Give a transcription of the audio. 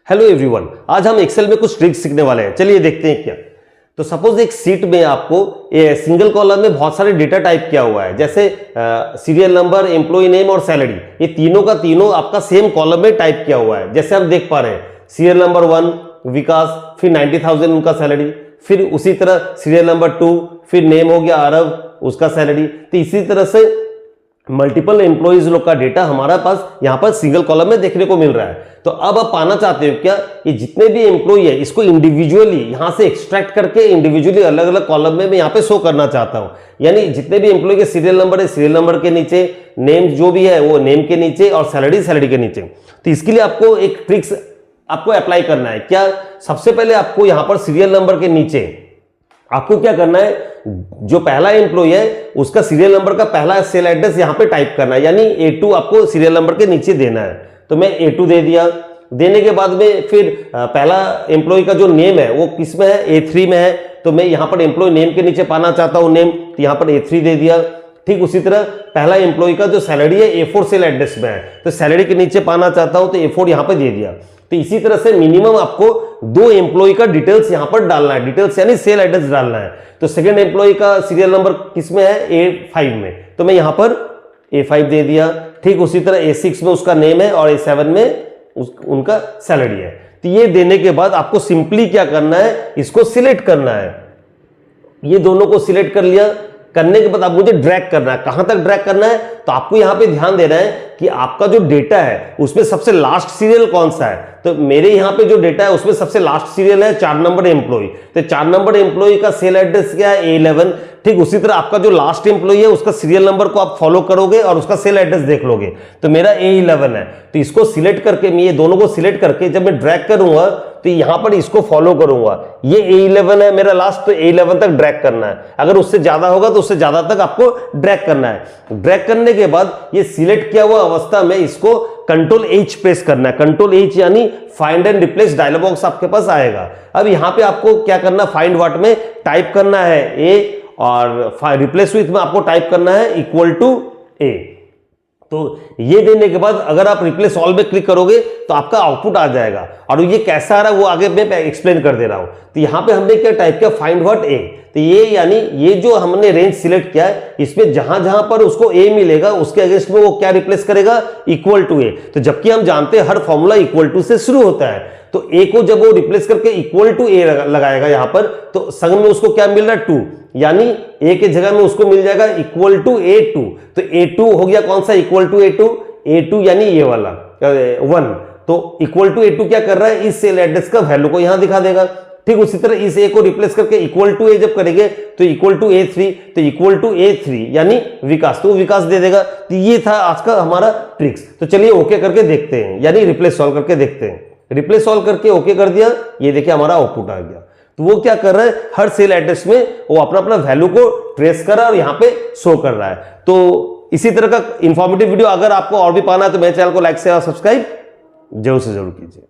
Hello everyone, आज हम Excel में कुछ ट्रिक्स सीखने वाले हैं। चलिए देखते हैं क्या। तो सपोज एक सीट में आपको सिंगल कॉलम में बहुत सारे डेटा टाइप किया हुआ है, जैसे सीरियल नंबर, एम्प्लॉय नेम और सैलरी। ये तीनों का तीनों आपका सेम कॉलम में टाइप किया हुआ है। जैसे हम देख पा रहे हैं सीरियल नंबर 1 विकास, फिर 90,000 उनका सैलरी, फिर उसी तरह सीरियल नंबर 2, फिर नेम हो गया आरव, उसका सैलरी। तो इसी तरह से मल्टीपल एम्प्लॉइज लोग का डेटा हमारा पास यहाँ पर सिंगल कॉलम में देखने को मिल रहा है। तो अब आप पाना चाहते हो क्या, ये जितने भी एम्प्लॉय है इसको इंडिविजुअली यहाँ से एक्सट्रैक्ट करके इंडिविजुअली अलग अलग कॉलम में मैं यहाँ पे शो करना चाहता हूँ। यानी जितने भी एम्प्लॉय के सीरियल नंबर है सीरियल नंबर के नीचे, नेम जो भी है वो नेम के नीचे और सैलरी सैलरी के नीचे। तो इसके लिए आपको एक ट्रिक्स आपको अप्लाई करना है। क्या, सबसे पहले आपको यहाँ पर सीरियल नंबर के नीचे आपको क्या करना है, जो पहला एम्प्लॉय है उसका सीरियल नंबर का पहला सेल एड्रेस यहाँ पे टाइप करना है, यानी A2 आपको सीरियल नंबर के नीचे देना है। तो मैं A2 दे दिया। देने के बाद में फिर पहला एम्प्लॉय का जो नेम है वो किस में है, A3 में है। तो मैं यहाँ पर एम्प्लॉय नेम के नीचे पाना चाहता हूँ नेम, तो यहाँ पर A3 दे दिया। ठीक उसी तरह पहला एम्प्लॉय का जो सैलरी है A4 सेल एड्रेस में है, तो सैलरी के नीचे पाना चाहता हूँ तो A4 यहाँ पे दे दिया। तो इसी तरह से मिनिमम आपको 2 एम्प्लॉय का डिटेल्स यहां पर डालना है, डिटेल्स यानी सेल एड्रेस डालना है। तो सेकंड एम्प्लॉय का सीरियल नंबर किस में है, A5 में, तो मैं यहां पर A5 दे दिया। ठीक उसी तरह A6 में उसका नेम है और A7 में उनका सैलरी है। तो ये देने के बाद आपको सिंपली क्या करना है, इसको सिलेक्ट करना है। ये दोनों को सिलेक्ट कर लिया। करने के बाद आप मुझे ड्रैग करना है। कहां तक ड्रैग करना है, तो आपको यहां पे ध्यान देना है कि आपका जो डेटा है उसमें सबसे लास्ट सीरियल कौन सा है। तो मेरे यहां पे जो डेटा है उसमें सबसे लास्ट सीरियल है 4 नंबर एम्प्लॉय। तो 4 नंबर एम्प्लॉय का सेल एड्रेस क्या है, A11। ठीक उसी तरह आपका जो लास्ट एम्प्लॉय है उसका सीरियल नंबर को आप फॉलो करोगे और उसका सेल एड्रेस देख लोगे, तो मेरा A11 है। तो इसको सिलेक्ट करके मैं ये दोनों को सिलेक्ट करके जब मैं ड्रैग करूंगा तो यहां पर इसको फॉलो करूंगा। ये A11 है मेरा लास्ट, तो A11 तक ड्रैग करना है। अगर उससे ज्यादा होगा तो उससे ज्यादा तक आपको ड्रैग करना है। ड्रैग करने के बाद ये सिलेक्ट किया हुआ अवस्था में इसको कंट्रोल H प्रेस करना है। कंट्रोल H यानी find and replace dialog box आपके पास आएगा। अब यहां पे आपको क्या करना, फाइंड व्हाट में टाइप करना है A और रिप्लेस विथ में आपको टाइप करना है इक्वल टू A। तो ये देने के बाद अगर आप रिप्लेस ऑल में क्लिक करोगे तो आपका आउटपुट आ जाएगा। और ये कैसा आ रहा है वो आगे मैं एक्सप्लेन कर दे रहा हूं। तो यहां पे हमने क्या टाइप किया, फाइंड व्हाट A। तो ये यानी ये जो हमने रेंज सिलेक्ट किया है इसमें जहां जहां पर उसको A मिलेगा उसके अगेंस्ट में वो क्या रिप्लेस करेगा, इक्वल टू A। तो जबकि हम जानते हैं हर फॉर्मूला इक्वल टू से शुरू होता है, तो A को जब वो रिप्लेस करके इक्वल टू A लगाएगा यहां पर, तो संग में उसको क्या मिल रहा है, 2, यानी A के जगह में उसको मिल जाएगा इक्वल टू A2। तो A2 हो गया कौन सा, इक्वल टू A2 यानी ये वाला 1। तो इक्वल टू A2 क्या कर रहा है, इस सेल एड्रेस का वैल्यू को यहां दिखा देगा। ठीक उसी तरह इस A को रिप्लेस करके इक्वल टू A जब करेंगे तो इक्वल टू A3, तो इक्वल टू A3 यानी विकास, तो विकास दे देगा। तो ये था आज का हमारा ट्रिक्स। तो चलिए ओके करके देखते हैं, यानी रिप्लेस सॉल्व करके देखते हैं। रिप्लेस सॉल्व करके ओके कर दिया, ये देखिए हमारा आउटपुट आ गया। तो वो क्या कर रहा है, हर सेल एड्रेस में वो अपना अपना वैल्यू को ट्रेस कर रहा है और यहाँ पे शो कर रहा है। तो इसी तरह का इंफॉर्मेटिव वीडियो अगर आपको और भी पाना है तो मेरे चैनल को लाइक शेयर और सब्सक्राइब जरूर से जरूर कीजिए।